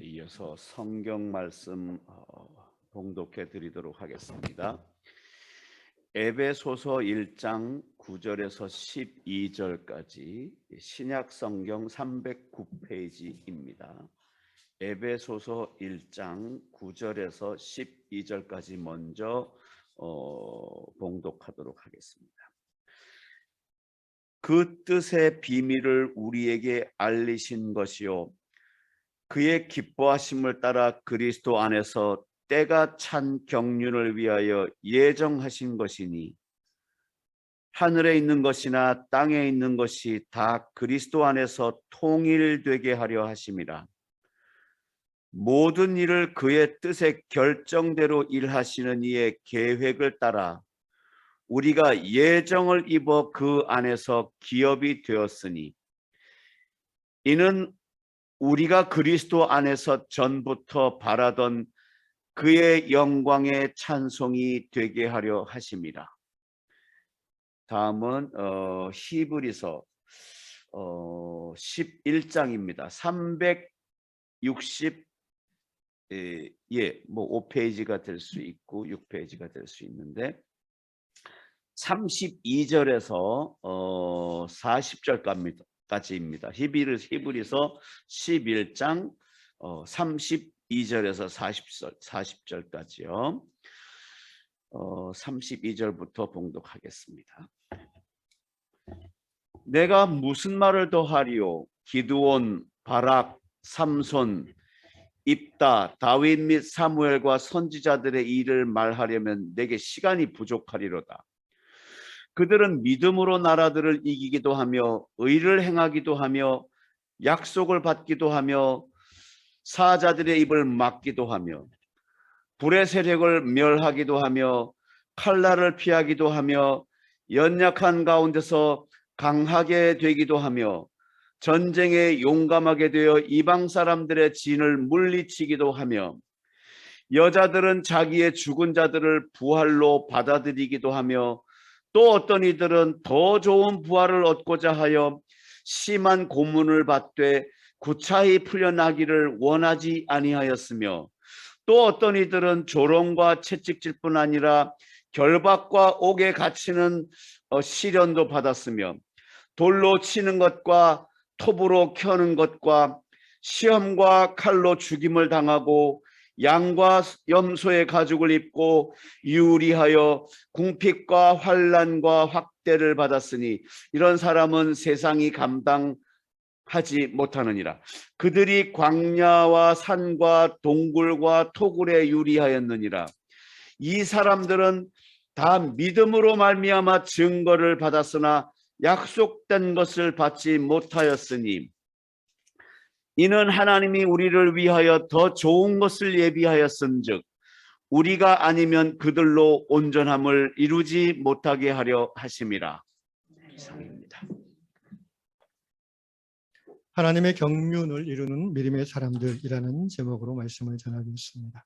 이어서 성경 말씀 봉독해 드리도록 하겠습니다. 에베소서 1장 9절에서 12절까지 신약 성경 309페이지입니다. 에베소서 1장 9절에서 12절까지 먼저 봉독하도록 하겠습니다. 그 뜻의 비밀을 우리에게 알리신 것이요 그의 기뻐하심을 따라 그리스도 안에서 때가 찬 경륜을 위하여 예정하신 것이니 하늘에 있는 것이나 땅에 있는 것이 다 그리스도 안에서 통일되게 하려 하심이라. 모든 일을 그의 뜻의 결정대로 일하시는 이의 계획을 따라 우리가 예정을 입어 그 안에서 기업이 되었으니 이는 우리가 그리스도 안에서 전부터 바라던 그의 영광의 찬송이 되게 하려 하심이라. 다음은 히브리서 11장입니다. 5페이지가 될 수 있고 6페이지가 될 수 있는데 32절에서 40절까지입니다. 히브리서 11장 32절에서 40절까지요. 32절부터 봉독하겠습니다. 내가 무슨 말을 더하리요? 기드온, 바락, 삼손, 입다, 다윗 및 사무엘과 선지자들의 일을 말하려면 내게 시간이 부족하리로다. 그들은 믿음으로 나라들을 이기기도 하며 의를 행하기도 하며 약속을 받기도 하며 사자들의 입을 막기도 하며 불의 세력을 멸하기도 하며 칼날을 피하기도 하며 연약한 가운데서 강하게 되기도 하며 전쟁에 용감하게 되어 이방 사람들의 진을 물리치기도 하며 여자들은 자기의 죽은 자들을 부활로 받아들이기도 하며 또 어떤 이들은 더 좋은 부활을 얻고자 하여 심한 고문을 받되 구차히 풀려나기를 원하지 아니하였으며 또 어떤 이들은 조롱과 채찍질 뿐 아니라 결박과 옥에 갇히는 시련도 받았으며 돌로 치는 것과 톱으로 켜는 것과 시험과 칼로 죽임을 당하고 양과 염소의 가죽을 입고 유리하여 궁핍과 환난과 확대를 받았으니 이런 사람은 세상이 감당하지 못하느니라. 그들이 광야와 산과 동굴과 토굴에 유리하였느니라. 이 사람들은 다 믿음으로 말미암아 증거를 받았으나 약속된 것을 받지 못하였으니 이는 하나님이 우리를 위하여 더 좋은 것을 예비하였은즉 우리가 아니면 그들로 온전함을 이루지 못하게 하려 하심이라. 이상입니다. 하나님의 경륜을 이루는 믿음의 사람들이라는 제목으로 말씀을 전하겠습니다.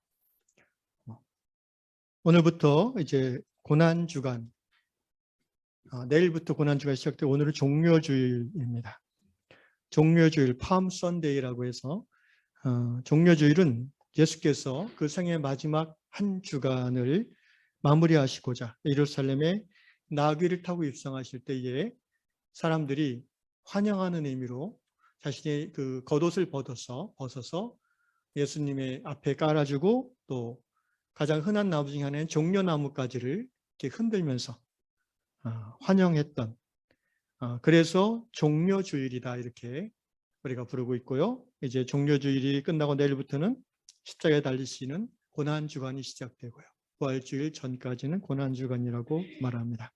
오늘부터 이제 고난주간, 내일부터 고난주간 시작돼 오늘은 종료주일입니다. 종료주일, 팜 선데이라고 해서 종료주일은 예수께서 그 생의 마지막 한 주간을 마무리하시고자 예루살렘에 나귀를 타고 입성하실 때에 사람들이 환영하는 의미로 자신의 그 겉옷을 벗어서 예수님의 앞에 깔아주고 또 가장 흔한 나무 중에 하나인 종려나무가지를 이렇게 흔들면서 환영했던, 그래서 종료주일이다 이렇게 우리가 부르고 있고요. 이제 종료주일이 끝나고 내일부터는 십자가에 달리시는 고난주간이 시작되고요. 부활주일 전까지는 고난주간이라고 말합니다.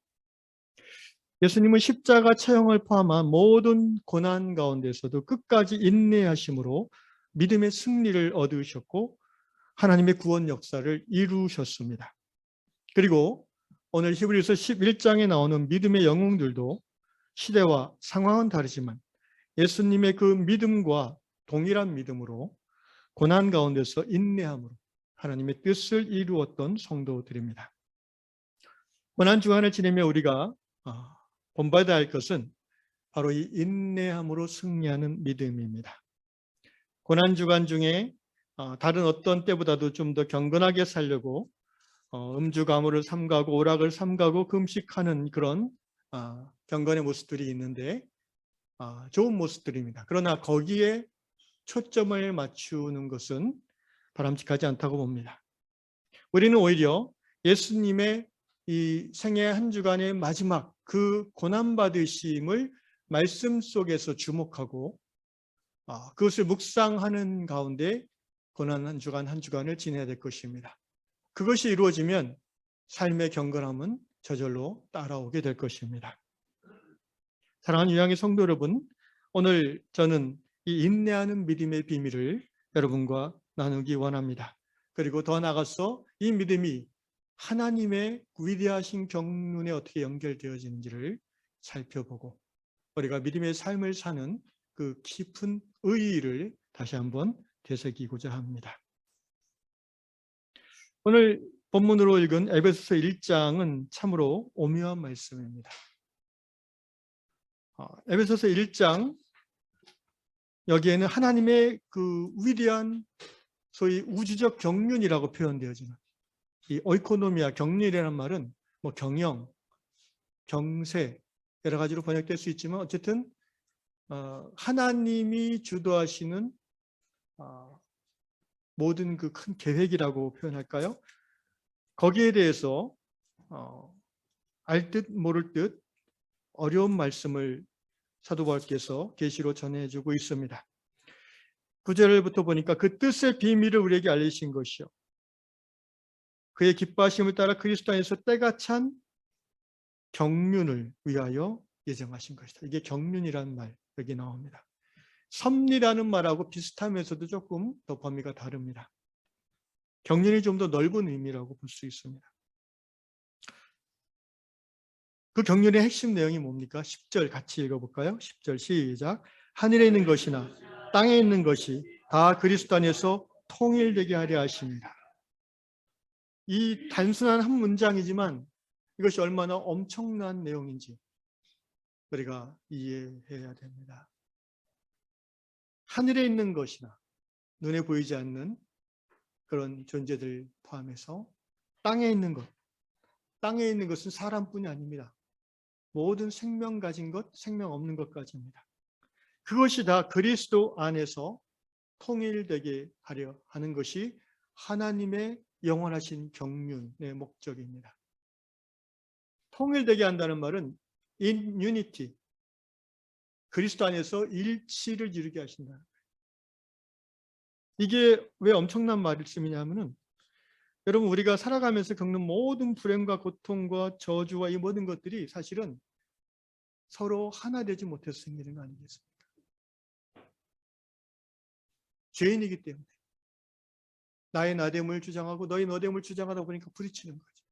예수님은 십자가 처형을 포함한 모든 고난 가운데서도 끝까지 인내하심으로 믿음의 승리를 얻으셨고 하나님의 구원 역사를 이루셨습니다. 그리고 오늘 히브리서 11장에 나오는 믿음의 영웅들도 시대와 상황은 다르지만 예수님의 그 믿음과 동일한 믿음으로 고난 가운데서 인내함으로 하나님의 뜻을 이루었던 성도들입니다. 고난주간을 지내며 우리가 본받아야 할 것은 바로 이 인내함으로 승리하는 믿음입니다. 고난주간 중에 다른 어떤 때보다도 좀 더 경건하게 살려고 음주 가무를 삼가고 오락을 삼가고 금식하는 그런 경건의 모습들이 있는데 좋은 모습들입니다. 그러나 거기에 초점을 맞추는 것은 바람직하지 않다고 봅니다. 우리는 오히려 예수님의 이 생애 한 주간의 마지막 그 고난받으심을 말씀 속에서 주목하고 그것을 묵상하는 가운데 고난 한 주간 한 주간을 지내야 될 것입니다. 그것이 이루어지면 삶의 경건함은 저절로 따라오게 될 것입니다. 사랑하는 유양의 성도 여러분, 오늘 저는 이 인내하는 믿음의 비밀을 여러분과 나누기 원합니다. 그리고 더 나아가서 이 믿음이 하나님의 위대하신 경륜에 어떻게 연결되어지는지를 살펴보고 우리가 믿음의 삶을 사는 그 깊은 의의를 다시 한번 되새기고자 합니다. 오늘 본문으로 읽은 에베소서 1장은 참으로 오묘한 말씀입니다. 에베소서 1장 여기에는 하나님의 그 위대한 소위 우주적 경륜이라고 표현되어지는 이 오이코노미아 경륜이라는 말은 뭐 경영, 경세 여러 가지로 번역될 수 있지만 어쨌든 하나님이 주도하시는 모든 그 큰 계획이라고 표현할까요? 거기에 대해서 알 듯 모를 듯 어려운 말씀을 사도 바울께서 계시로 전해주고 있습니다. 9절부터 보니까 그 뜻의 비밀을 우리에게 알리신 것이요 그의 기뻐하심을 따라 그리스도 안에서 때가 찬 경륜을 위하여 예정하신 것이다. 이게 경륜이라는 말 여기 나옵니다. 섭리라는 말하고 비슷하면서도 조금 더 범위가 다릅니다. 경륜이 좀 더 넓은 의미라고 볼 수 있습니다. 그 경륜의 핵심 내용이 뭡니까? 10절 같이 읽어볼까요? 10절 시작. 하늘에 있는 것이나 땅에 있는 것이 다 그리스도 안에서 통일되게 하려 하십니다. 이 단순한 한 문장이지만 이것이 얼마나 엄청난 내용인지 우리가 이해해야 됩니다. 하늘에 있는 것이나 눈에 보이지 않는 그런 존재들 포함해서 땅에 있는 것, 땅에 있는 것은 사람뿐이 아닙니다. 모든 생명 가진 것, 생명 없는 것까지입니다. 그것이 다 그리스도 안에서 통일되게 하려 하는 것이 하나님의 영원하신 경륜의 목적입니다. 통일되게 한다는 말은 in unity, 그리스도 안에서 일치를 이루게 하신다. 이게 왜 엄청난 말씀이냐면은 여러분 우리가 살아가면서 겪는 모든 불행과 고통과 저주와 이 모든 것들이 사실은 서로 하나 되지 못해서 생기는 거 아니겠습니까? 죄인이기 때문에 나의 나됨을 주장하고 너의 너됨을 주장하다 보니까 부딪히는 거죠.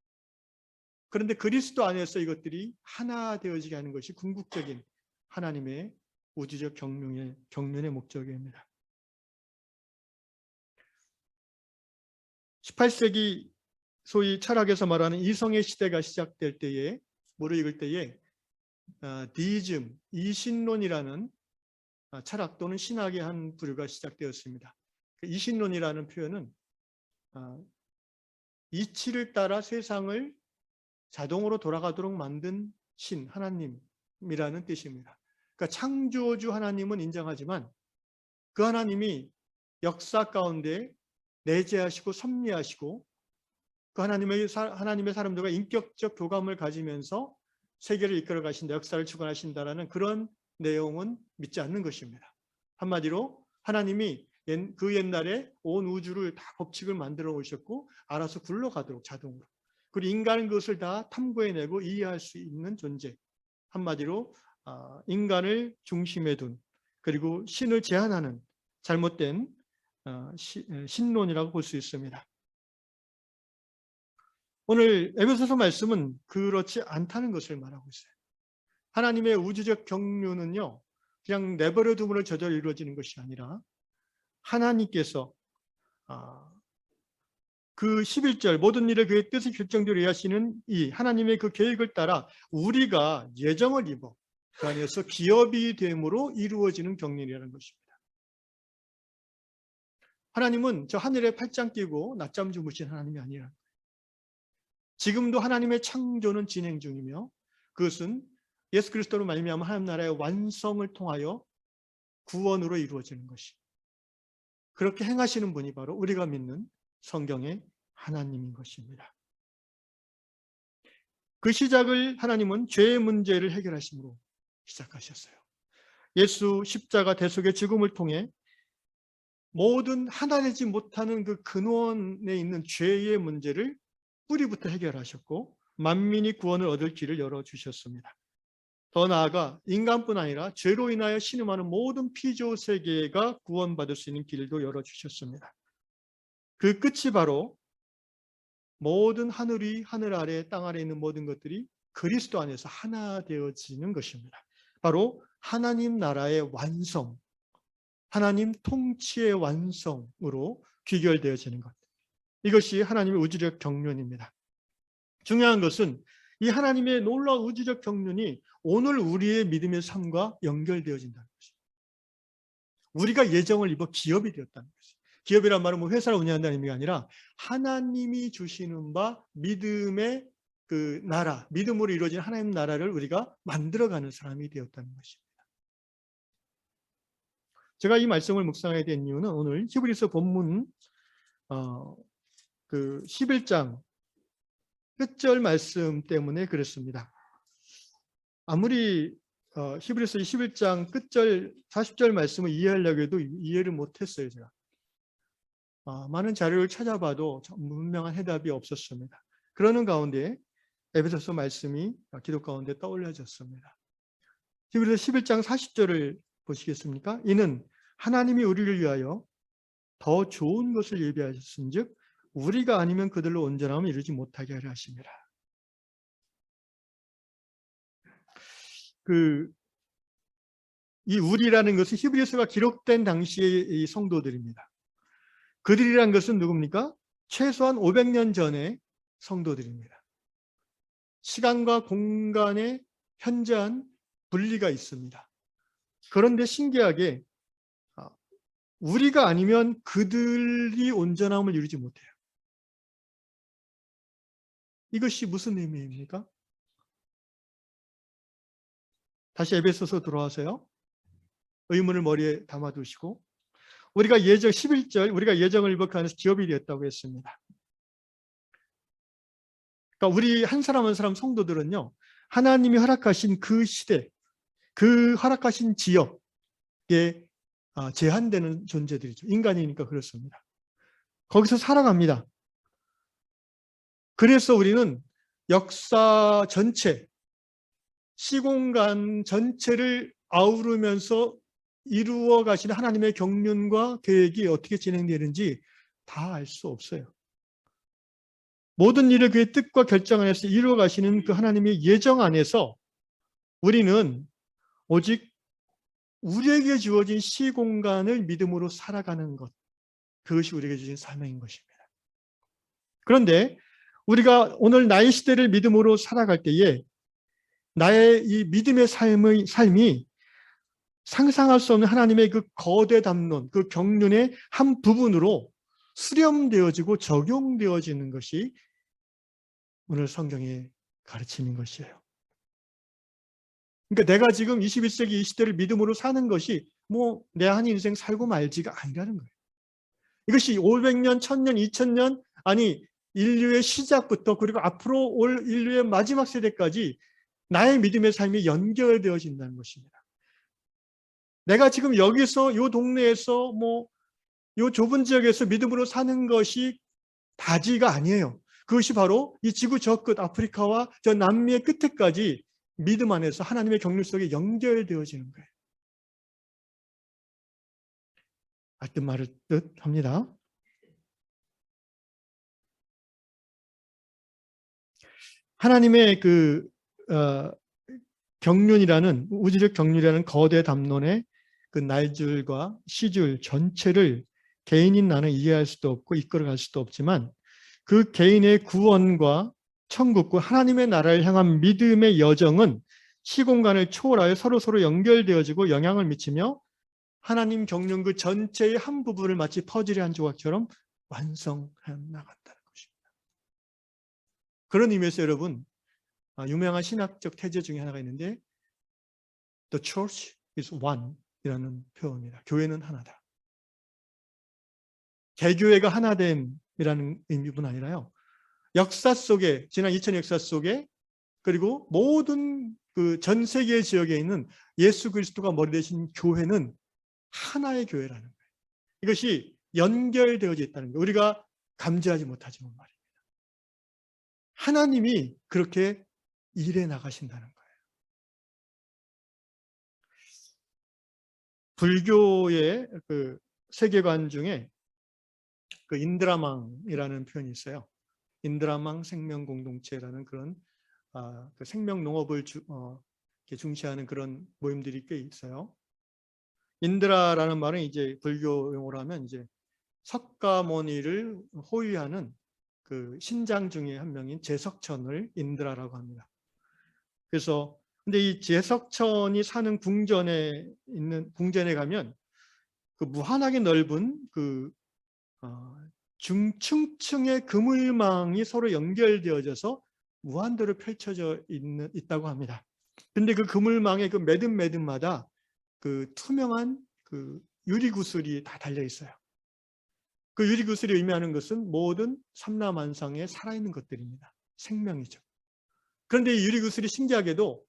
그런데 그리스도 안에서 이것들이 하나 되어지게 하는 것이 궁극적인 하나님의 우주적 경륜의 목적입니다. 18세기 소위 철학에서 말하는 이성의 시대가 시작될 때에 뭐를 읽을 때에 디이즘, 이신론이라는 철학 또는 신학의 한 부류가 시작되었습니다. 이신론이라는 표현은 이치를 따라 세상을 자동으로 돌아가도록 만든 신, 하나님이라는 뜻입니다. 그러니까 창조주 하나님은 인정하지만 그 하나님이 역사 가운데 내재하시고 섭리하시고 그 하나님의 사람들과 인격적 교감을 가지면서 세계를 이끌어 가신다, 역사를 주관하신다라는 그런 내용은 믿지 않는 것입니다. 한마디로 하나님이 그 옛날에 온 우주를 다 법칙을 만들어 오셨고 알아서 굴러가도록 자동으로. 그리고 인간은 그것을 다 탐구해내고 이해할 수 있는 존재. 한마디로 인간을 중심에 둔 그리고 신을 제한하는 잘못된 신론이라고 볼 수 있습니다. 오늘 에베소서 말씀은 그렇지 않다는 것을 말하고 있어요. 하나님의 우주적 경륜은요, 그냥 내버려 둠으로 저절로 이루어지는 것이 아니라 하나님께서 그 11절 모든 일을 그의 뜻의 결정대로 이해하시는 이 하나님의 그 계획을 따라 우리가 예정을 입어 그 안에서 기업이 됨으로 이루어지는 경륜이라는 것입니다. 하나님은 저 하늘에 팔짱 끼고 낮잠 주무신 하나님이 아니라 지금도 하나님의 창조는 진행 중이며 그것은 예수 그리스도로 말미암아 하나님 나라의 완성을 통하여 구원으로 이루어지는 것이. 그렇게 행하시는 분이 바로 우리가 믿는 성경의 하나님인 것입니다. 그 시작을 하나님은 죄의 문제를 해결하심으로 시작하셨어요. 예수 십자가 대속의 죽음을 통해 모든 하나 되지 못하는 그 근원에 있는 죄의 문제를 뿌리부터 해결하셨고 만민이 구원을 얻을 길을 열어주셨습니다. 더 나아가 인간뿐 아니라 죄로 인하여 신음하는 모든 피조 세계가 구원받을 수 있는 길도 열어주셨습니다. 그 끝이 바로 모든 하늘 위, 하늘 아래, 땅 아래 있는 모든 것들이 그리스도 안에서 하나 되어지는 것입니다. 바로 하나님 나라의 완성, 하나님 통치의 완성으로 귀결되어지는 것. 이것이 하나님의 우주적 경륜입니다. 중요한 것은 이 하나님의 놀라운 우주적 경륜이 오늘 우리의 믿음의 삶과 연결되어진다는 것입니다. 우리가 예정을 입어 기업이 되었다는 것입니다. 기업이란 말은 뭐 회사를 운영한다는 의미가 아니라 하나님이 주시는 바 믿음의 그 나라, 믿음으로 이루어진 하나님 나라를 우리가 만들어가는 사람이 되었다는 것입니다. 제가 이 말씀을 묵상하게 된 이유는 오늘 히브리서 본문 그 11장 끝절 말씀 때문에 그렇습니다. 아무리 히브리서 21장 끝절 40절 말씀을 이해하려고 해도 이해를 못했어요. 제가 많은 자료를 찾아봐도 분명한 해답이 없었습니다. 그러는 가운데 에베소서 말씀이 기도 가운데 떠올려졌습니다. 히브리서 11장 40절을 보시겠습니까? 이는 하나님이 우리를 위하여 더 좋은 것을 예비하셨은즉 우리가 아니면 그들로 온전함을 이루지 못하게 하려 하심이라. 이 우리라는 것은 히브리서가 기록된 당시의 이 성도들입니다. 그들이란 것은 누굽니까? 최소한 500년 전의 성도들입니다. 시간과 공간의 현저한 분리가 있습니다. 그런데 신기하게 우리가 아니면 그들이 온전함을 이루지 못해요. 이것이 무슨 의미입니까? 다시 에베소서 들어와서요. 의문을 머리에 담아두시고 우리가 예정 11절 우리가 예정을 입어 그 안에서 기업이 되었다고 했습니다. 그러니까 우리 한 사람 한 사람 성도들은요. 하나님이 허락하신 그 시대 그 허락하신 지역에 제한되는 존재들이죠. 인간이니까 그렇습니다. 거기서 살아갑니다. 그래서 우리는 역사 전체, 시공간 전체를 아우르면서 이루어 가시는 하나님의 경륜과 계획이 어떻게 진행되는지 다 알 수 없어요. 모든 일을 그의 뜻과 결정 안에서 이루어 가시는 그 하나님의 예정 안에서 우리는 오직 우리에게 주어진 시공간을 믿음으로 살아가는 것, 그것이 우리에게 주신 사명인 것입니다. 그런데 우리가 오늘 나의 시대를 믿음으로 살아갈 때에 나의 이 믿음의 삶이 상상할 수 없는 하나님의 그 거대 담론, 그 경륜의 한 부분으로 수렴되어지고 적용되어지는 것이 오늘 성경의 가르침인 것이에요. 그러니까 내가 지금 21세기 이 시대를 믿음으로 사는 것이 뭐 내 한 인생 살고 말지가 아니라는 거예요. 이것이 500년, 1000년, 2000년 아니 인류의 시작부터 그리고 앞으로 올 인류의 마지막 세대까지 나의 믿음의 삶이 연결되어진다는 것입니다. 내가 지금 여기서 이 동네에서 뭐 이 좁은 지역에서 믿음으로 사는 것이 다지가 아니에요. 그것이 바로 이 지구 저 끝 아프리카와 저 남미의 끝에까지 믿음 안에서 하나님의 경륜 속에 연결되어지는 거예요. 알듯 말을 듯 합니다. 하나님의 그 경륜이라는 우주적 경륜이라는 거대 담론의 그 날줄과 시줄 전체를 개인인 나는 이해할 수도 없고 이끌어갈 수도 없지만 그 개인의 구원과 천국과 하나님의 나라를 향한 믿음의 여정은 시공간을 초월하여 서로 연결되어지고 영향을 미치며 하나님 경륜 그 전체의 한 부분을 마치 퍼즐의 한 조각처럼 완성해 나간다는 것입니다. 그런 의미에서 여러분, 유명한 신학적 태제 중에 하나가 있는데 The church is one 이라는 표현입니다. 교회는 하나다. 개교회가 하나됨이라는 의미뿐 아니라요. 역사 속에, 지난 2000년 역사 속에, 그리고 모든 그 전 세계 지역에 있는 예수 그리스도가 머리 되신 교회는 하나의 교회라는 거예요. 이것이 연결되어져 있다는 거예요. 우리가 감지하지 못하지만 말입니다. 하나님이 그렇게 일해 나가신다는 거예요. 불교의 그 세계관 중에 그 인드라망이라는 표현이 있어요. 인드라망 생명 공동체라는 그런 그 생명 농업을 중시하는 그런 모임들이 꽤 있어요. 인드라라는 말은 이제 불교 용어로 하면 이제 석가모니를 호위하는 그 신장 중에 한 명인 제석천을 인드라라고 합니다. 그래서 근데 이 제석천이 사는 궁전에 가면 그 무한하게 넓은 그 중층층의 그물망이 서로 연결되어져서 무한대로 펼쳐져 있다고 합니다. 근데 그 그물망의 그 매듭매듭마다 그 투명한 그 유리구슬이 다 달려 있어요. 그 유리구슬이 의미하는 것은 모든 삼라만상에 살아있는 것들입니다. 생명이죠. 그런데 이 유리구슬이 신기하게도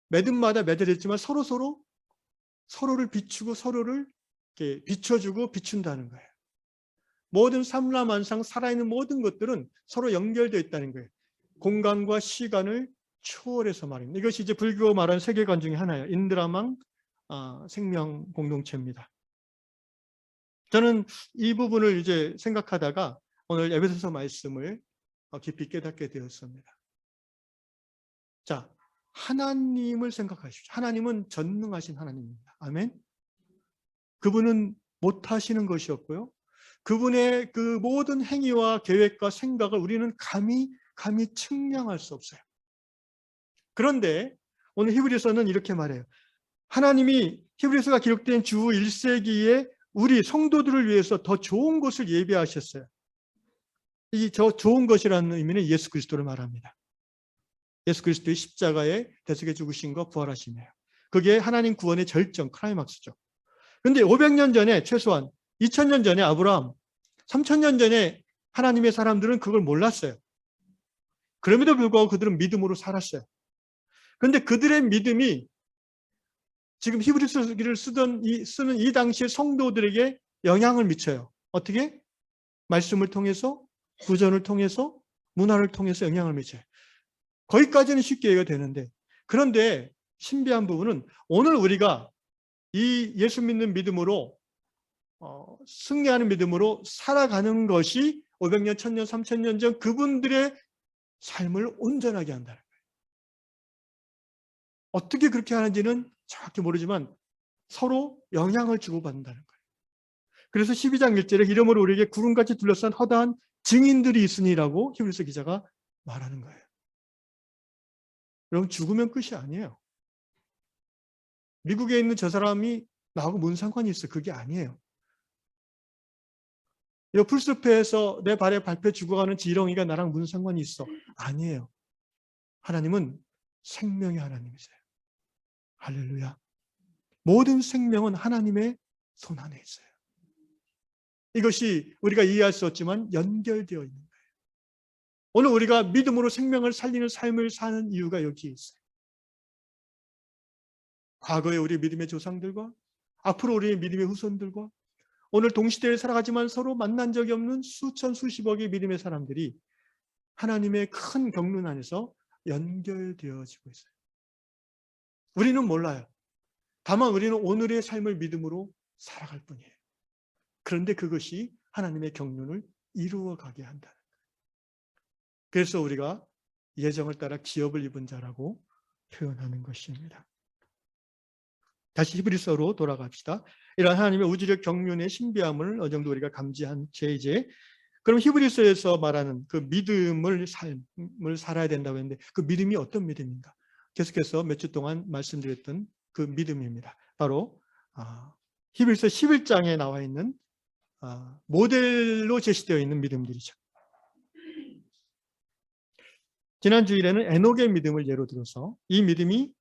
매듭마다 매달렸지만 서로를 비추고 서로를 이렇게 비춰주고 비춘다는 거예요. 모든 삼라만상 살아있는 모든 것들은 서로 연결되어 있다는 거예요. 공간과 시간을 초월해서 말입니다. 이것이 이제 불교 말하는 세계관 중에 하나예요. 인드라망 생명 공동체입니다. 저는 이 부분을 이제 생각하다가 오늘 에베소서 말씀을 깊이 깨닫게 되었습니다. 자, 하나님을 생각하십시오. 하나님은 전능하신 하나님입니다. 아멘. 그분은 못하시는 것이 없고요. 그분의 그 모든 행위와 계획과 생각을 우리는 감히 측량할 수 없어요. 그런데 오늘 히브리서는 이렇게 말해요. 하나님이 히브리서가 기록된 주 1세기에 우리 성도들을 위해서 더 좋은 것을 예비하셨어요. 이 저 좋은 것이라는 의미는 예수 그리스도를 말합니다. 예수 그리스도의 십자가에 대속에 죽으심과 부활하심이에요. 그게 하나님 구원의 절정, 클라이막스죠. 그런데 500년 전에 최소한 2000년 전에 아브라함, 3000년 전에 하나님의 사람들은 그걸 몰랐어요. 그럼에도 불구하고 그들은 믿음으로 살았어요. 그런데 그들의 믿음이 지금 히브리서를 쓰는 이 당시의 성도들에게 영향을 미쳐요. 어떻게? 말씀을 통해서, 구전을 통해서, 문화를 통해서 영향을 미쳐요. 거기까지는 쉽게 이해가 되는데, 그런데 신비한 부분은 오늘 우리가 이 예수 믿는 믿음으로 승리하는 믿음으로 살아가는 것이 500년, 1000년, 3000년 전 그분들의 삶을 온전하게 한다는 거예요. 어떻게 그렇게 하는지는 정확히 모르지만 서로 영향을 주고받는다는 거예요. 그래서 12장 1절에 이러므로 우리에게 구름같이 둘러싼 허다한 증인들이 있으니라고 히브리서 기자가 말하는 거예요. 여러분, 죽으면 끝이 아니에요. 미국에 있는 저 사람이 나하고 뭔 상관이 있어? 그게 아니에요. 이 풀숲에서 내 발에 밟혀 죽어가는 지렁이가 나랑 무슨 상관이 있어? 아니에요. 하나님은 생명의 하나님이세요. 할렐루야. 모든 생명은 하나님의 손 안에 있어요. 이것이 우리가 이해할 수 없지만 연결되어 있는 거예요. 오늘 우리가 믿음으로 생명을 살리는 삶을 사는 이유가 여기에 있어요. 과거에 우리 믿음의 조상들과 앞으로 우리의 믿음의 후손들과 오늘 동시대에 살아가지만 서로 만난 적이 없는 수천 수십억의 믿음의 사람들이 하나님의 큰 경륜 안에서 연결되어지고 있어요. 우리는 몰라요. 다만 우리는 오늘의 삶을 믿음으로 살아갈 뿐이에요. 그런데 그것이 하나님의 경륜을 이루어가게 한다는 거예요. 그래서 우리가 예정을 따라 기업을 입은 자라고 표현하는 것입니다. 다시 히브리서로 돌아갑시다. 이런 하나님의 우주적 경륜의 신비함을 어느 정도 우리가 감지한 채 이제 그럼 히브리서에서 말하는 그 믿음을 삶을 살아야 된다고 했는데 그 믿음이 어떤 믿음인가? 계속해서 몇 주 동안 말씀드렸던 그 믿음입니다. 바로 히브리서 11장에 나와 있는 모델로 제시되어 있는 믿음들이죠. 지난 주일에는 에녹의 믿음을 예로 들어서 이 믿음이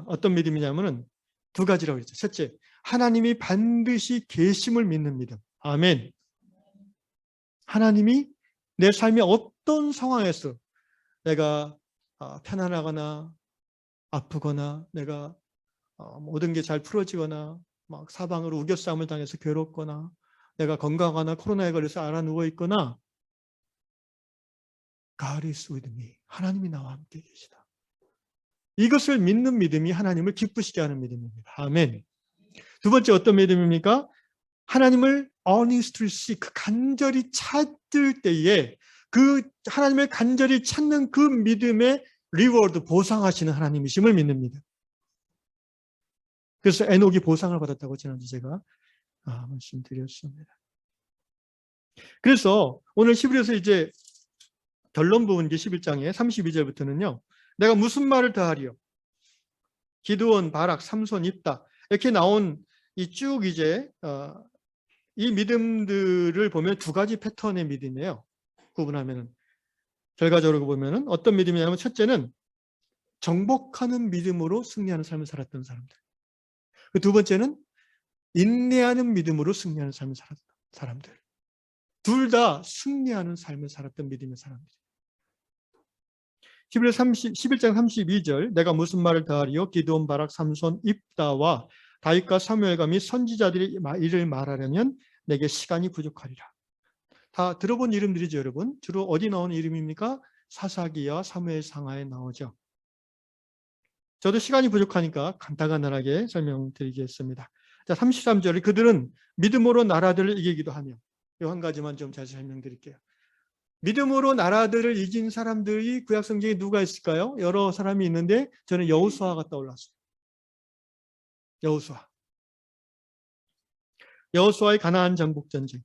어떤 믿음이냐면은 두 가지라고 했죠. 첫째, 하나님이 반드시 계심을 믿는 믿음. 아멘. 하나님이 내 삶의 어떤 상황에서 내가 편안하거나 아프거나 내가 모든 게 잘 풀어지거나 막 사방으로 우겨싸움을 당해서 괴롭거나 내가 건강하거나 코로나에 걸려서 알아 누워 있거나 God is with me. 하나님이 나와 함께 계시다. 이것을 믿는 믿음이 하나님을 기쁘시게 하는 믿음입니다. 아멘. 두 번째 어떤 믿음입니까? 하나님을 earnestly seek, 간절히 찾을 때에 그 하나님을 간절히 찾는 그 믿음의 리워드, 보상하시는 하나님이심을 믿는 믿음. 그래서 에녹이 보상을 받았다고 지난주 제가 말씀드렸습니다. 그래서 오늘 히브리서 이제 결론 부분 11장에 32절부터는요. 내가 무슨 말을 더하리요? 기드온, 바락, 삼손, 입다 이렇게 나온 이 쭉 이제 이 믿음들을 보면 두 가지 패턴의 믿음이에요. 구분하면은 결과적으로 보면은 어떤 믿음이냐면 첫째는 정복하는 믿음으로 승리하는 삶을 살았던 사람들. 그 두 번째는 인내하는 믿음으로 승리하는 삶을 살았던 사람들. 둘 다 승리하는 삶을 살았던 믿음의 사람들. 히브리서 11장 32절 내가 무슨 말을 더하리요? 기드온, 바락, 삼손, 입다와 다윗과 사무엘과 및 선지자들이 이를 말하려면 내게 시간이 부족하리라. 다 들어본 이름들이죠, 여러분. 주로 어디 나오는 이름입니까? 사사기와 사무엘상하에 나오죠. 저도 시간이 부족하니까 간단하게 설명드리겠습니다. 자, 33절에 그들은 믿음으로 나라들을 이기기도 하며 이 한 가지만 좀 자세히 설명드릴게요. 믿음으로 나라들을 이긴 사람들이 구약 성경에 누가 있을까요? 여러 사람이 있는데 저는 여호수아가 떠올랐어요. 여호수아의 가나안 정복 전쟁.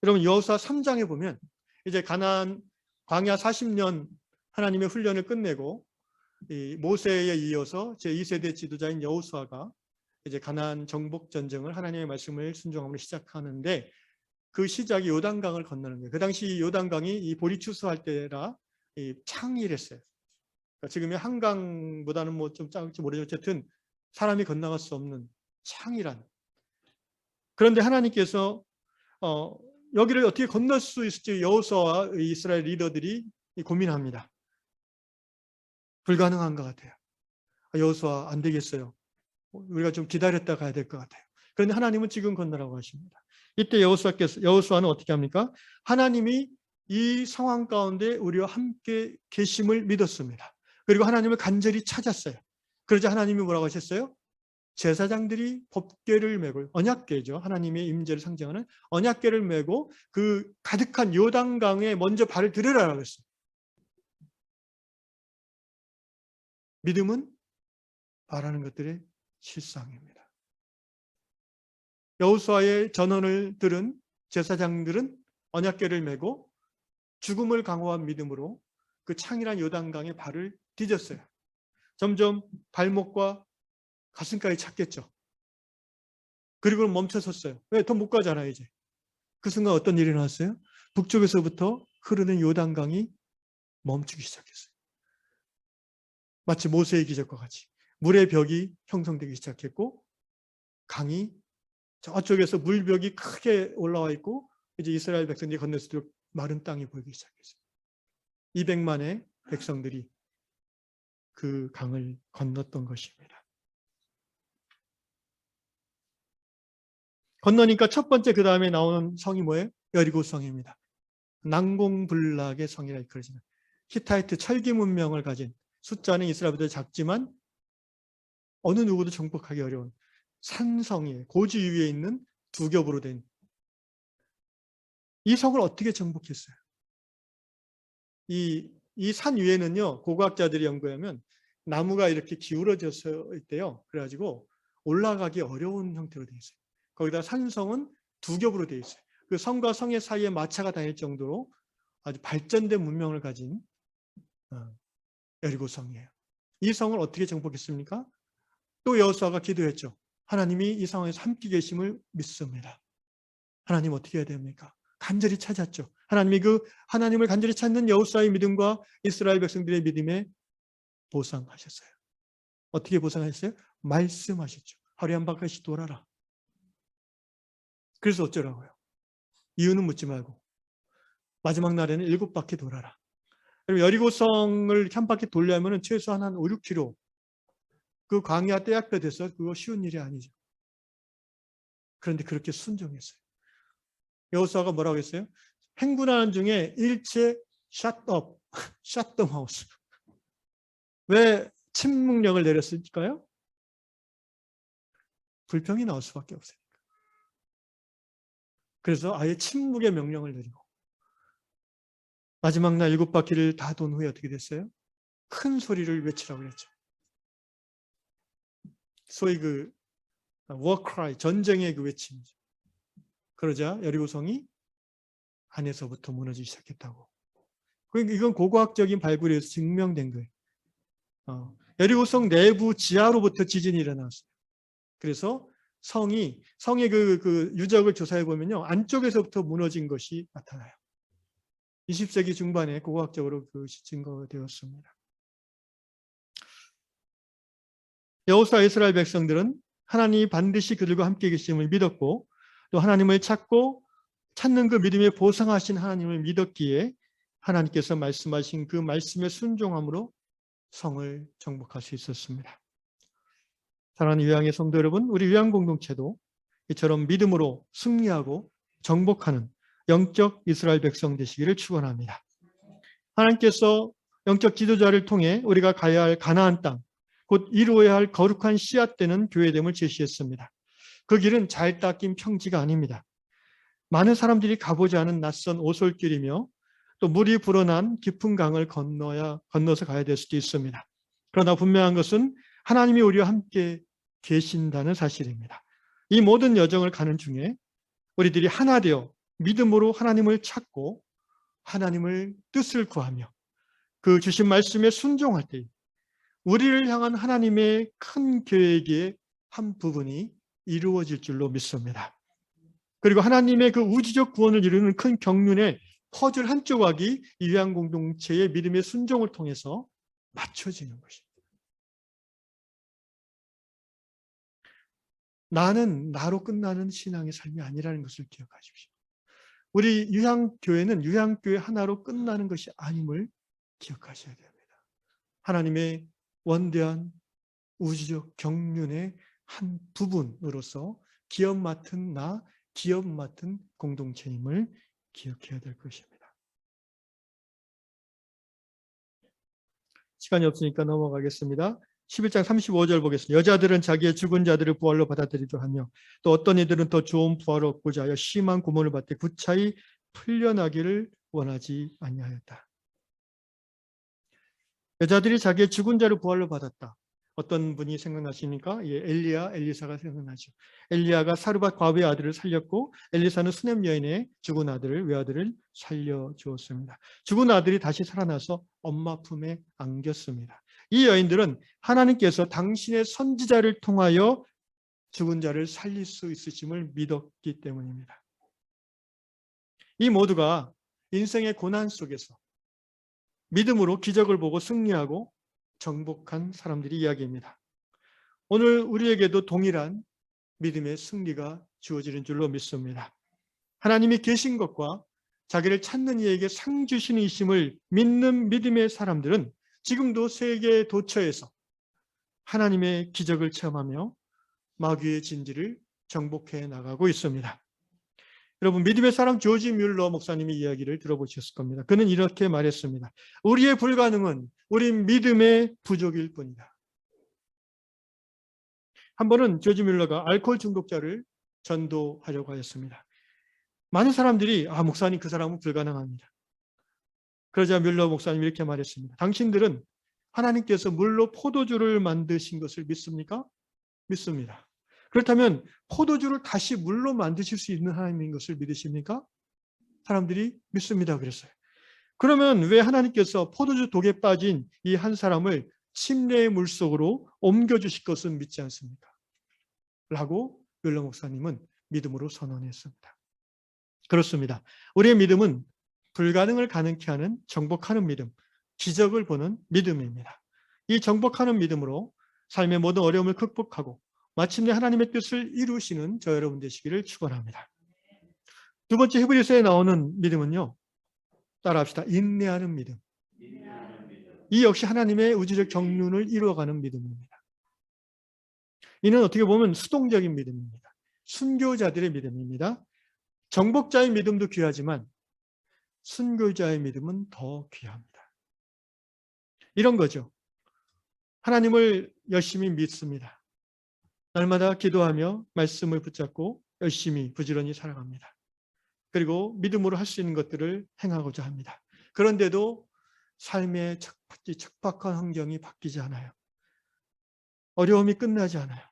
여러분 여호수아 3장에 보면 이제 가나안 광야 40년 하나님의 훈련을 끝내고 이 모세에 이어서 제2세대 지도자인 여호수아가 이제 가나안 정복 전쟁을 하나님의 말씀을 순종함으로 시작하는데 그 시작이 요단강을 건너는 거예요. 그 당시 요단강이 이 볼이 추수할 때라 이 창이랬어요. 그러니까 지금의 한강보다는 뭐 좀 작을지 모르지만 어쨌든 사람이 건너갈 수 없는 창이란. 그런데 하나님께서 여기를 어떻게 건널 수 있을지 여호수아와 이스라엘 리더들이 고민합니다. 불가능한 것 같아요. 여호수아 안 되겠어요. 우리가 좀 기다렸다 가야 될 것 같아요. 그런데 하나님은 지금 건너라고 하십니다. 이때 여호수아는 어떻게 합니까? 하나님이 이 상황 가운데 우리와 함께 계심을 믿었습니다. 그리고 하나님을 간절히 찾았어요. 그러자 하나님이 뭐라고 하셨어요? 제사장들이 법궤를 메고 언약궤죠. 하나님의 임재를 상징하는 언약궤를 메고 그 가득한 요단강에 먼저 발을 들으라고 했어요. 믿음은 바라는 것들의 실상입니다. 여호수아의 전언을 들은 제사장들은 언약궤를 메고 죽음을 강호한 믿음으로 그 창이란 요단강에 발을 디뎠어요. 점점 발목과 가슴까지 찼겠죠. 그리고 멈춰섰어요. 왜? 더 못 가잖아요, 이제. 그 순간 어떤 일이 나왔어요? 북쪽에서부터 흐르는 요단강이 멈추기 시작했어요. 마치 모세의 기적과 같이 물의 벽이 형성되기 시작했고 강이 저쪽에서 물벽이 크게 올라와 있고 이제 이스라엘 백성들이 건널 수 있도록 마른 땅이 보이기 시작했어요. 200만의 백성들이 그 강을 건넜던 것입니다. 건너니까 첫 번째 그 다음에 나오는 성이 뭐예요? 여리고 성입니다. 난공불락의 성이라 그러지만 히타이트 철기 문명을 가진 숫자는 이스라엘보다 작지만 어느 누구도 정복하기 어려운 산성이에요. 고지 위에 있는 두 겹으로 된 이 성을 어떻게 정복했어요? 이 산 위에는요, 고고학자들이 연구하면 나무가 이렇게 기울어져서 있대요. 그래가지고 올라가기 어려운 형태로 되어 있어요. 거기다 산성은 두 겹으로 되어 있어요. 그 성과 성의 사이에 마차가 다닐 정도로 아주 발전된 문명을 가진 여리고성이에요. 이 성을 어떻게 정복했습니까? 또 여호수아가 기도했죠. 하나님이 이 상황에서 함께 계심을 믿습니다. 하나님 어떻게 해야 됩니까? 간절히 찾았죠. 하나님이 하나님을 간절히 찾는 여호수아의 믿음과 이스라엘 백성들의 믿음에 보상하셨어요. 어떻게 보상하셨어요? 말씀하셨죠. 하루에 한 바퀴씩 돌아라. 그래서 어쩌라고요? 이유는 묻지 말고 마지막 날에는 7바퀴 돌아라. 그럼 여리고성을 한 바퀴 돌려면 최소한 한 5, 6km. 그 광야 떼약볕 돼서 그거 쉬운 일이 아니죠. 그런데 그렇게 순종했어요. 여호수아가 뭐라고 했어요? 행군하는 중에 일체 shut up, shut the mouth. 왜 침묵령을 내렸을까요? 불평이 나올 수밖에 없어요. 그래서 아예 침묵의 명령을 내리고 마지막 날 7바퀴를 다 돈 후에 어떻게 됐어요? 큰 소리를 외치라고 했죠. 소위 war cry, 전쟁의 외침이죠. 그러자 여리고성이 안에서부터 무너지기 시작했다고. 이건 고고학적인 발굴에 의해서 증명된 거예요. 여리고성 내부 지하로부터 지진이 일어났어요. 그래서 성의 그 유적을 조사해 보면요, 안쪽에서부터 무너진 것이 나타나요. 20세기 중반에 고고학적으로 그것이 증거되었습니다. 여호수아 이스라엘 백성들은 하나님이 반드시 그들과 함께 계심을 믿었고 또 하나님을 찾는 그 믿음에 보상하신 하나님을 믿었기에 하나님께서 말씀하신 그 말씀에 순종함으로 성을 정복할 수 있었습니다. 사랑하는 유양의 성도 여러분, 우리 유양 공동체도 이처럼 믿음으로 승리하고 정복하는 영적 이스라엘 백성 되시기를 축원합니다. 하나님께서 영적 지도자를 통해 우리가 가야 할 가나안 땅, 곧 이루어야 할 거룩한 씨앗되는 교회됨을 제시했습니다. 그 길은 잘 닦인 평지가 아닙니다. 많은 사람들이 가보지 않은 낯선 오솔길이며 또 물이 불어난 깊은 강을 건너서 가야 될 수도 있습니다. 그러나 분명한 것은 하나님이 우리와 함께 계신다는 사실입니다. 이 모든 여정을 가는 중에 우리들이 하나 되어 믿음으로 하나님을 찾고 하나님을 뜻을 구하며 그 주신 말씀에 순종할 때 우리를 향한 하나님의 큰 계획의 한 부분이 이루어질 줄로 믿습니다. 그리고 하나님의 그 우주적 구원을 이루는 큰 경륜의 퍼즐 한 조각이 이 유양 공동체의 믿음의 순종을 통해서 맞춰지는 것입니다. 나는 나로 끝나는 신앙의 삶이 아니라는 것을 기억하십시오. 우리 유양교회는 유양교회 하나로 끝나는 것이 아님을 기억하셔야 됩니다. 하나님의 원대한 우주적 경륜의 한 부분으로서 기업 맡은 공동체임을 기억해야 될 것입니다. 시간이 없으니까 넘어가겠습니다. 11장 35절 보겠습니다. 여자들은 자기의 죽은 자들을 부활로 받아들이려 하며 또 어떤 이들은 더 좋은 부활을 얻고자 하여 심한 고문을 받되 구차히 풀려나기를 원하지 아니하였다. 여자들이 자기의 죽은 자를 부활로 받았다. 어떤 분이 생각나십니까? 예, 엘리사가 생각나죠. 엘리야가 사르밧 과부의 아들을 살렸고 엘리사는 수넴 여인의 죽은 외아들을 살려주었습니다. 죽은 아들이 다시 살아나서 엄마 품에 안겼습니다. 이 여인들은 하나님께서 당신의 선지자를 통하여 죽은 자를 살릴 수 있으심을 믿었기 때문입니다. 이 모두가 인생의 고난 속에서 믿음으로 기적을 보고 승리하고 정복한 사람들이 이야기입니다. 오늘 우리에게도 동일한 믿음의 승리가 주어지는 줄로 믿습니다. 하나님이 계신 것과 자기를 찾는 이에게 상 주시는 이심을 믿는 믿음의 사람들은 지금도 세계 도처에서 하나님의 기적을 체험하며 마귀의 진지를 정복해 나가고 있습니다. 여러분, 믿음의 사람 조지 뮬러 목사님의 이야기를 들어보셨을 겁니다. 그는 이렇게 말했습니다. 우리의 불가능은 우리 믿음의 부족일 뿐이다. 한 번은 조지 뮬러가 알코올 중독자를 전도하려고 하였습니다. 많은 사람들이 목사님 그 사람은 불가능합니다. 그러자 뮬러 목사님이 이렇게 말했습니다. 당신들은 하나님께서 물로 포도주를 만드신 것을 믿습니까? 믿습니다. 그렇다면 포도주를 다시 물로 만드실 수 있는 하나님인 것을 믿으십니까? 사람들이 믿습니다 그랬어요. 그러면 왜 하나님께서 포도주 독에 빠진 이 한 사람을 침례의 물속으로 옮겨주실 것은 믿지 않습니까? 라고 율러 목사님은 믿음으로 선언했습니다. 그렇습니다. 우리의 믿음은 불가능을 가능케 하는 정복하는 믿음, 기적을 보는 믿음입니다. 이 정복하는 믿음으로 삶의 모든 어려움을 극복하고 마침내 하나님의 뜻을 이루시는 저 여러분 되시기를 축원합니다. 두 번째 히브리서에 나오는 믿음은요. 따라합시다. 인내하는 믿음. 이 역시 하나님의 우주적 경륜을 이루어가는 믿음입니다. 이는 어떻게 보면 수동적인 믿음입니다. 순교자들의 믿음입니다. 정복자의 믿음도 귀하지만 순교자의 믿음은 더 귀합니다. 이런 거죠. 하나님을 열심히 믿습니다. 날마다 기도하며 말씀을 붙잡고 열심히 부지런히 살아갑니다. 그리고 믿음으로 할 수 있는 것들을 행하고자 합니다. 그런데도 삶의 척박한 환경이 바뀌지 않아요. 어려움이 끝나지 않아요.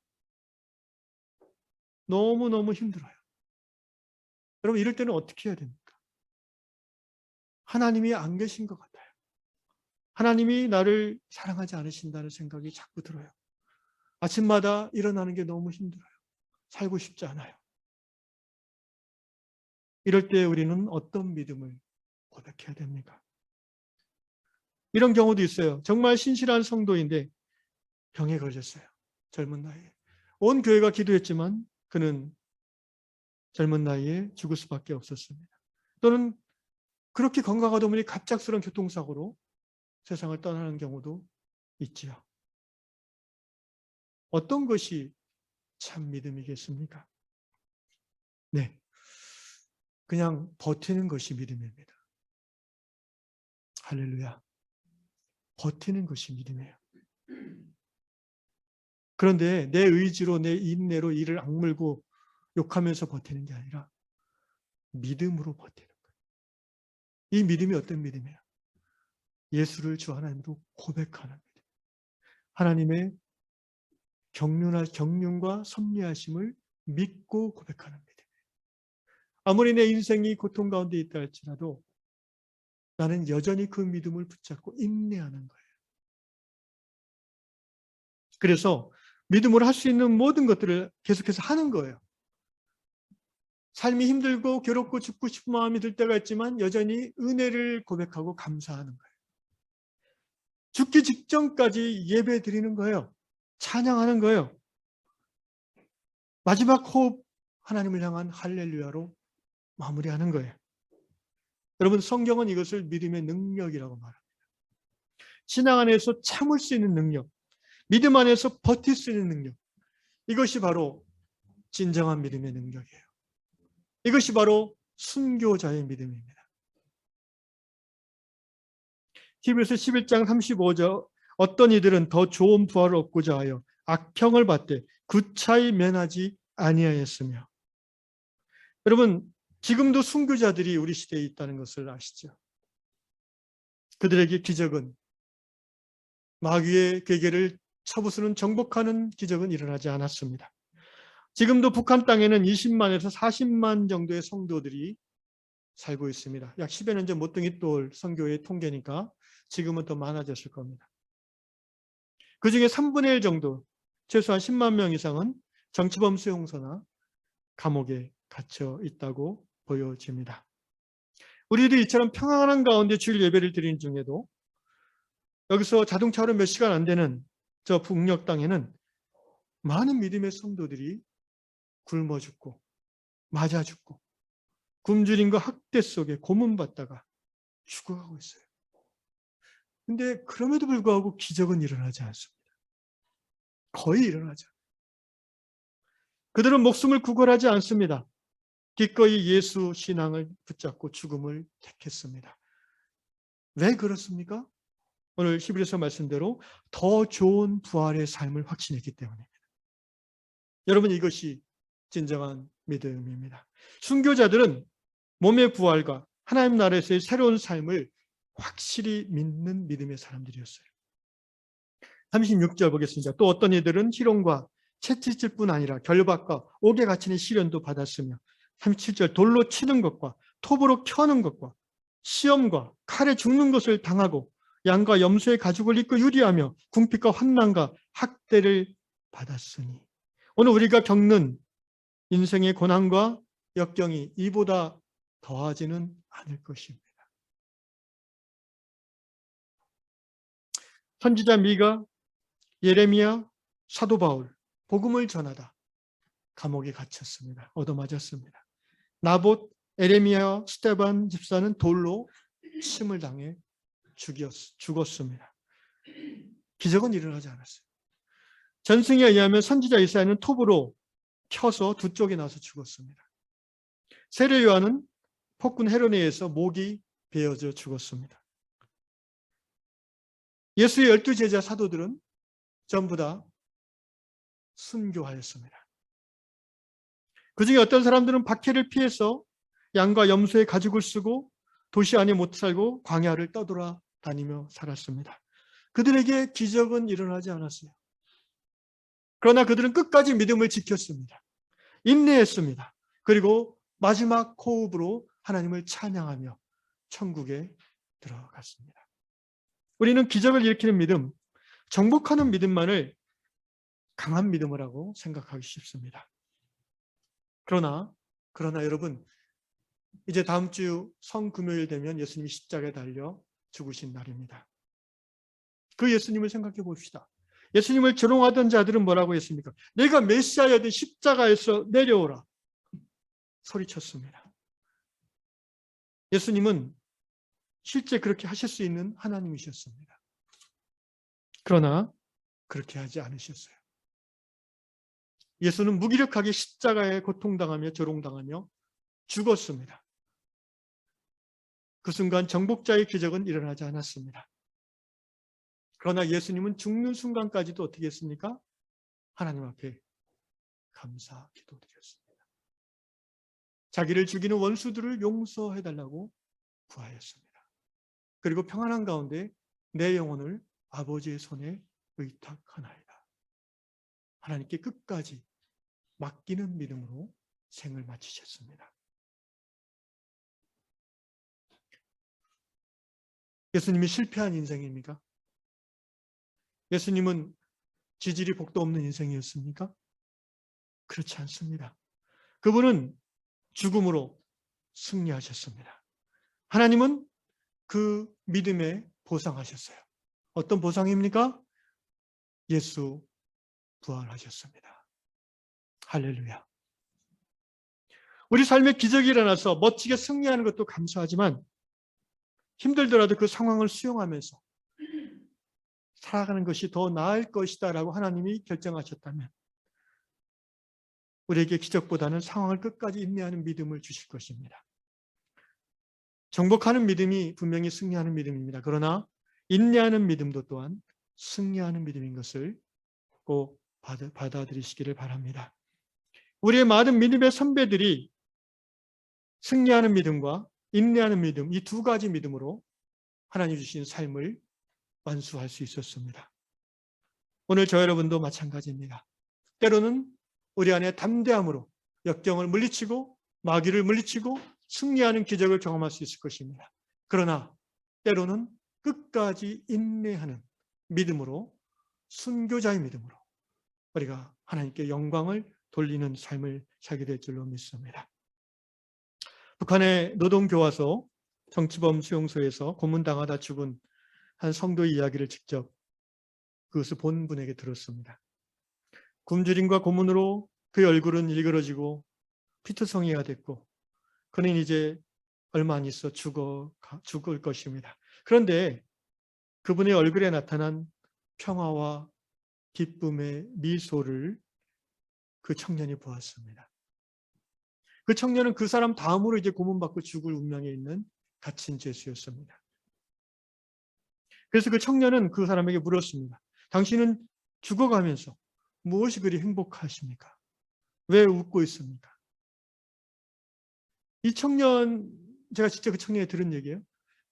너무너무 힘들어요. 여러분 이럴 때는 어떻게 해야 됩니까? 하나님이 안 계신 것 같아요. 하나님이 나를 사랑하지 않으신다는 생각이 자꾸 들어요. 아침마다 일어나는 게 너무 힘들어요. 살고 싶지 않아요. 이럴 때 우리는 어떤 믿음을 고백해야 됩니까? 이런 경우도 있어요. 정말 신실한 성도인데 병에 걸렸어요. 젊은 나이에. 온 교회가 기도했지만 그는 젊은 나이에 죽을 수밖에 없었습니다. 또는 그렇게 건강하다 보니 갑작스러운 교통사고로 세상을 떠나는 경우도 있지요. 어떤 것이 참 믿음이겠습니까? 네, 그냥 버티는 것이 믿음입니다. 할렐루야. 버티는 것이 믿음이에요. 그런데 내 의지로 내 인내로 이를 악물고 욕하면서 버티는 게 아니라 믿음으로 버티는 거예요. 이 믿음이 어떤 믿음이에요? 예수를 주 하나님으로 고백하는 믿음. 하나님의 경륜과 섭리하심을 믿고 고백하는 믿음. 아무리 내 인생이 고통 가운데 있다 할지라도 나는 여전히 그 믿음을 붙잡고 인내하는 거예요. 그래서 믿음으로 할 수 있는 모든 것들을 계속해서 하는 거예요. 삶이 힘들고 괴롭고 죽고 싶은 마음이 들 때가 있지만 여전히 은혜를 고백하고 감사하는 거예요. 죽기 직전까지 예배 드리는 거예요. 찬양하는 거예요. 마지막 호흡 하나님을 향한 할렐루야로 마무리하는 거예요. 여러분 성경은 이것을 믿음의 능력이라고 말합니다. 신앙 안에서 참을 수 있는 능력, 믿음 안에서 버틸 수 있는 능력, 이것이 바로 진정한 믿음의 능력이에요. 이것이 바로 순교자의 믿음입니다. 히브리서 11장 35절 어떤 이들은 더 좋은 부활을 얻고자 하여 악평을 받되 구차히 면하지 아니하였으며. 여러분 지금도 순교자들이 우리 시대에 있다는 것을 아시죠? 그들에게 기적은 마귀의 괴계를 쳐부수는 정복하는 기적은 일어나지 않았습니다. 지금도 북한 땅에는 20만에서 40만 정도의 성도들이 살고 있습니다. 약 10여 년 전 모퉁이돌 선교의 통계니까 지금은 더 많아졌을 겁니다. 그중에 3분의 1 정도, 최소한 10만 명 이상은 정치범 수용소나 감옥에 갇혀 있다고 보여집니다. 우리도 이처럼 평안한 가운데 주일 예배를 드리는 중에도 여기서 자동차로 몇 시간 안 되는 저 북녘 땅에는 많은 믿음의 성도들이 굶어 죽고 맞아 죽고 굶주림과 학대 속에 고문받다가 죽어가고 있어요. 근데 그럼에도 불구하고 기적은 일어나지 않습니다. 거의 일어나지 않아요. 그들은 목숨을 구걸하지 않습니다. 기꺼이 예수 신앙을 붙잡고 죽음을 택했습니다. 왜 그렇습니까? 오늘 히브리서 말씀대로 더 좋은 부활의 삶을 확신했기 때문입니다. 여러분 이것이 진정한 믿음입니다. 순교자들은 몸의 부활과 하나님 나라에서의 새로운 삶을 확실히 믿는 믿음의 사람들이었어요. 36절 보겠습니다. 또 어떤 이들은 희롱과 채찍질 뿐 아니라 결박과 옥에 갇히는 시련도 받았으며 37절 돌로 치는 것과 톱으로 켜는 것과 시험과 칼에 죽는 것을 당하고 양과 염소의 가죽을 입고 유리하며 궁핍과 환난과 학대를 받았으니. 오늘 우리가 겪는 인생의 고난과 역경이 이보다 더하지는 않을 것입니다. 선지자 미가, 예레미야, 사도 바울, 복음을 전하다 감옥에 갇혔습니다. 얻어맞았습니다. 나봇, 에레미야, 스데반 집사는 돌로 침을 당해 죽었습니다. 기적은 일어나지 않았어요. 전승에 의하면 선지자 이사야는 톱으로 켜서 두 쪽에 나서 죽었습니다. 세례 요한은 폭군 헤롯에 의해서 목이 베어져 죽었습니다. 예수의 12제자 사도들은 전부 다 순교하였습니다. 그중에 어떤 사람들은 박해를 피해서 양과 염소의 가죽을 쓰고 도시 안에 못 살고 광야를 떠돌아 다니며 살았습니다. 그들에게 기적은 일어나지 않았어요. 그러나 그들은 끝까지 믿음을 지켰습니다. 인내했습니다. 그리고 마지막 호흡으로 하나님을 찬양하며 천국에 들어갔습니다. 우리는 기적을 일으키는 믿음, 정복하는 믿음만을 강한 믿음이라고 생각하기 쉽습니다. 그러나 여러분, 이제 다음 주 성금요일 되면 예수님이 십자가에 달려 죽으신 날입니다. 그 예수님을 생각해 봅시다. 예수님을 조롱하던 자들은 뭐라고 했습니까? 내가 메시아여든 십자가에서 내려오라 소리쳤습니다. 예수님은 실제 그렇게 하실 수 있는 하나님이셨습니다. 그러나 그렇게 하지 않으셨어요. 예수는 무기력하게 십자가에 고통당하며 조롱당하며 죽었습니다. 그 순간 정복자의 기적은 일어나지 않았습니다. 그러나 예수님은 죽는 순간까지도 어떻게 했습니까? 하나님 앞에 감사 기도드렸습니다. 자기를 죽이는 원수들을 용서해달라고 구하였습니다. 그리고 평안한 가운데 내 영혼을 아버지의 손에 의탁하나이다. 하나님께 끝까지 맡기는 믿음으로 생을 마치셨습니다. 예수님이 실패한 인생입니까? 예수님은 지질이 복도 없는 인생이었습니까? 그렇지 않습니다. 그분은 죽음으로 승리하셨습니다. 하나님은 그 믿음에 보상하셨어요. 어떤 보상입니까? 예수 부활하셨습니다. 할렐루야. 우리 삶에 기적이 일어나서 멋지게 승리하는 것도 감사하지만 힘들더라도 그 상황을 수용하면서 살아가는 것이 더 나을 것이다 라고 하나님이 결정하셨다면 우리에게 기적보다는 상황을 끝까지 인내하는 믿음을 주실 것입니다. 정복하는 믿음이 분명히 승리하는 믿음입니다. 그러나 인내하는 믿음도 또한 승리하는 믿음인 것을 꼭 받아들이시기를 바랍니다. 우리의 많은 믿음의 선배들이 승리하는 믿음과 인내하는 믿음, 이 두 가지 믿음으로 하나님 주신 삶을 완수할 수 있었습니다. 오늘 저 여러분도 마찬가지입니다. 때로는 우리 안에 담대함으로 역경을 물리치고 마귀를 물리치고 승리하는 기적을 경험할 수 있을 것입니다. 그러나 때로는 끝까지 인내하는 믿음으로, 순교자의 믿음으로 우리가 하나님께 영광을 돌리는 삶을 살게 될 줄로 믿습니다. 북한의 노동교화소 정치범 수용소에서 고문당하다 죽은 한 성도의 이야기를 직접 그것을 본 분에게 들었습니다. 굶주림과 고문으로 그의 얼굴은 일그러지고 피투성이가 됐고 그는 이제 얼마 안 있어 죽을 것입니다. 그런데 그분의 얼굴에 나타난 평화와 기쁨의 미소를 그 청년이 보았습니다. 그 청년은 그 사람 다음으로 이제 고문받고 죽을 운명에 있는 갇힌 죄수였습니다. 그래서 그 청년은 그 사람에게 물었습니다. 당신은 죽어가면서 무엇이 그리 행복하십니까? 왜 웃고 있습니까? 이 청년, 제가 진짜 그 청년이 들은 얘기예요.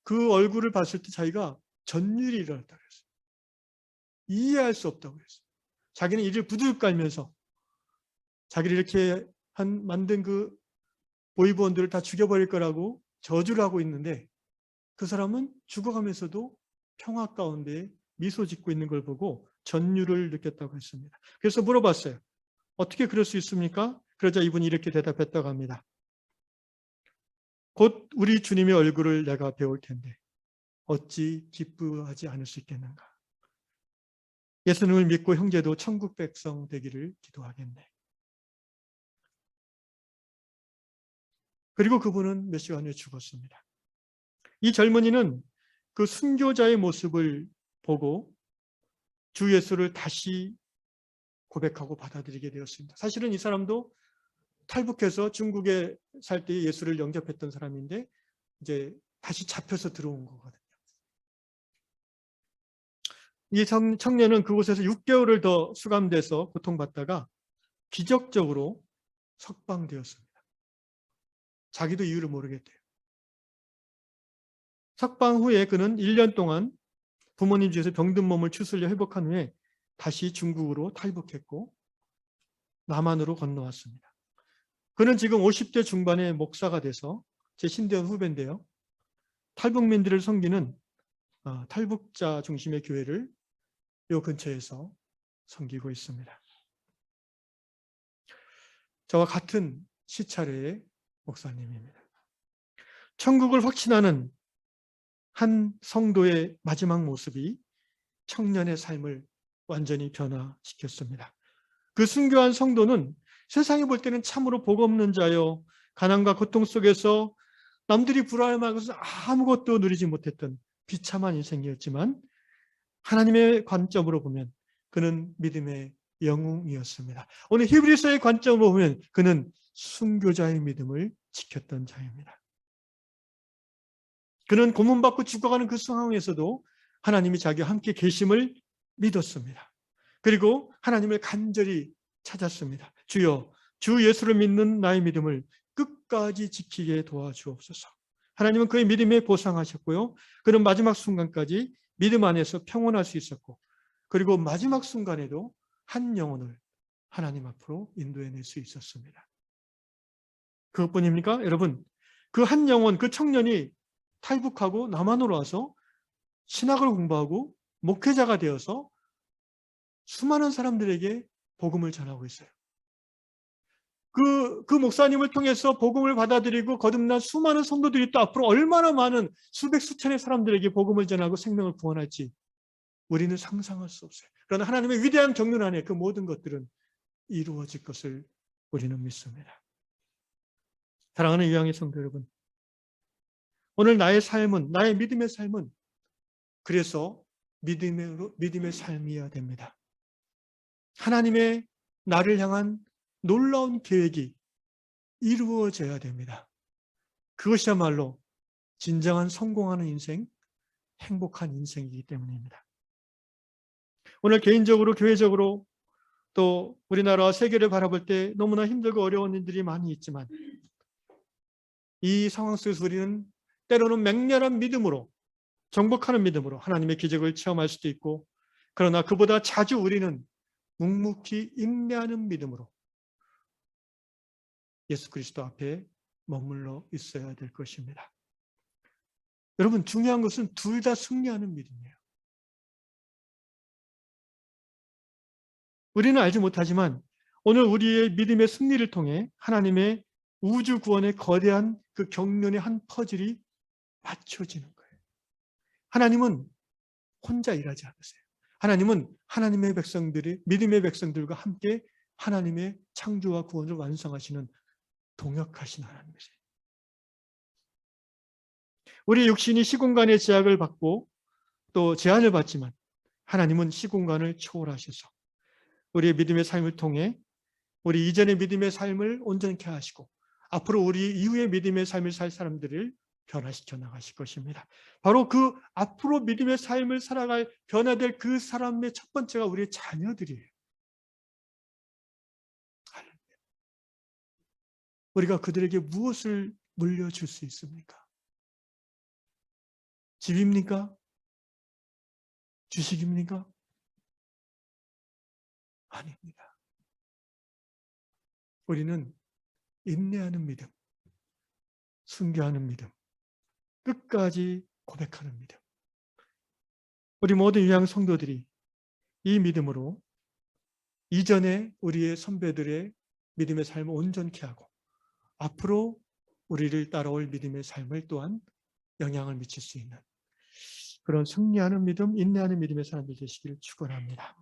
그 얼굴을 봤을 때 자기가 전율이 일어났다고 그랬어요. 이해할 수 없다고 그랬어요. 자기는 이를 부들고 깔면서 자기를 이렇게 만든 그 보이브원들을 다 죽여버릴 거라고 저주를 하고 있는데 그 사람은 죽어가면서도 평화 가운데 미소 짓고 있는 걸 보고 전율을 느꼈다고 했습니다. 그래서 물어봤어요. 어떻게 그럴 수 있습니까? 그러자 이분이 이렇게 대답했다고 합니다. 곧 우리 주님의 얼굴을 내가 배울 텐데 어찌 기쁘하지 않을 수 있겠는가? 예수님을 믿고 형제도 천국 백성 되기를 기도하겠네. 그리고 그분은 몇 시간 후에 죽었습니다. 이 젊은이는 그 순교자의 모습을 보고 주 예수를 다시 고백하고 받아들이게 되었습니다. 사실은 이 사람도 탈북해서 중국에 살 때 예수를 영접했던 사람인데 이제 다시 잡혀서 들어온 거거든요. 이 청년은 그곳에서 6개월을 더 수감돼서 고통받다가 기적적으로 석방되었습니다. 자기도 이유를 모르겠대요. 석방 후에 그는 1년 동안 부모님 집에서 병든 몸을 추스려 회복한 후에 다시 중국으로 탈북했고 남한으로 건너왔습니다. 그는 지금 50대 중반의 목사가 돼서 제 신대원 후배인데요. 탈북민들을 섬기는 탈북자 중심의 교회를 이 근처에서 섬기고 있습니다. 저와 같은 시차례의 목사님입니다. 천국을 확신하는 한 성도의 마지막 모습이 청년의 삶을 완전히 변화시켰습니다. 그 순교한 성도는 세상에 볼 때는 참으로 복 없는 자요, 가난과 고통 속에서 남들이 부러워할 것을 아무것도 누리지 못했던 비참한 인생이었지만 하나님의 관점으로 보면 그는 믿음의 영웅이었습니다. 오늘 히브리서의 관점으로 보면 그는 순교자의 믿음을 지켰던 자입니다. 그는 고문받고 죽어가는 그 상황에서도 하나님이 자기와 함께 계심을 믿었습니다. 그리고 하나님을 간절히 찾았습니다. 주여, 주 예수를 믿는 나의 믿음을 끝까지 지키게 도와주옵소서. 하나님은 그의 믿음에 보상하셨고요. 그는 마지막 순간까지 믿음 안에서 평온할 수 있었고, 그리고 마지막 순간에도 한 영혼을 하나님 앞으로 인도해낼 수 있었습니다. 그것뿐입니까? 여러분, 그 한 영혼, 그 청년이 탈북하고 남한으로 와서 신학을 공부하고 목회자가 되어서 수많은 사람들에게 복음을 전하고 있어요. 그 목사님을 통해서 복음을 받아들이고 거듭난 수많은 성도들이 또 앞으로 얼마나 많은 수백 수천의 사람들에게 복음을 전하고 생명을 구원할지 우리는 상상할 수 없어요. 그러나 하나님의 위대한 경륜 안에 그 모든 것들은 이루어질 것을 우리는 믿습니다. 사랑하는 유양의 성도 여러분, 오늘 나의 삶은, 나의 믿음의 삶은 그래서 믿음의 삶이어야 됩니다. 하나님의 나를 향한 놀라운 계획이 이루어져야 됩니다. 그것이야말로 진정한 성공하는 인생, 행복한 인생이기 때문입니다. 오늘 개인적으로, 교회적으로 또 우리나라와 세계를 바라볼 때 너무나 힘들고 어려운 일들이 많이 있지만 이 상황 속에서 우리는 때로는 맹렬한 믿음으로, 정복하는 믿음으로 하나님의 기적을 체험할 수도 있고, 그러나 그보다 자주 우리는 묵묵히 인내하는 믿음으로 예수 그리스도 앞에 머물러 있어야 될 것입니다. 여러분, 중요한 것은 둘 다 승리하는 믿음이에요. 우리는 알지 못하지만 오늘 우리의 믿음의 승리를 통해 하나님의 우주 구원의 거대한 그 경륜의 한 퍼즐이 맞춰지는 거예요. 하나님은 혼자 일하지 않으세요. 하나님은 하나님의 백성들이, 믿음의 백성들과 함께 하나님의 창조와 구원을 완성하시는 동역하신 하나님이세요. 우리 육신이 시공간의 제약을 받고 또 제한을 받지만 하나님은 시공간을 초월하셔서 우리의 믿음의 삶을 통해 우리 이전의 믿음의 삶을 온전케 하시고 앞으로 우리 이후의 믿음의 삶을 살 사람들을 변화시켜 나가실 것입니다. 바로 그 앞으로 믿음의 삶을 살아갈 변화될 그 사람의 첫 번째가 우리의 자녀들이에요. 우리가 그들에게 무엇을 물려줄 수 있습니까? 집입니까? 주식입니까? 아닙니다. 우리는 인내하는 믿음, 순교하는 믿음, 끝까지 고백하는 믿음. 우리 모든 유양 성도들이 이 믿음으로 이전에 우리의 선배들의 믿음의 삶을 온전케 하고 앞으로 우리를 따라올 믿음의 삶을 또한 영향을 미칠 수 있는 그런 승리하는 믿음, 인내하는 믿음의 사람들 되시기를 축원합니다.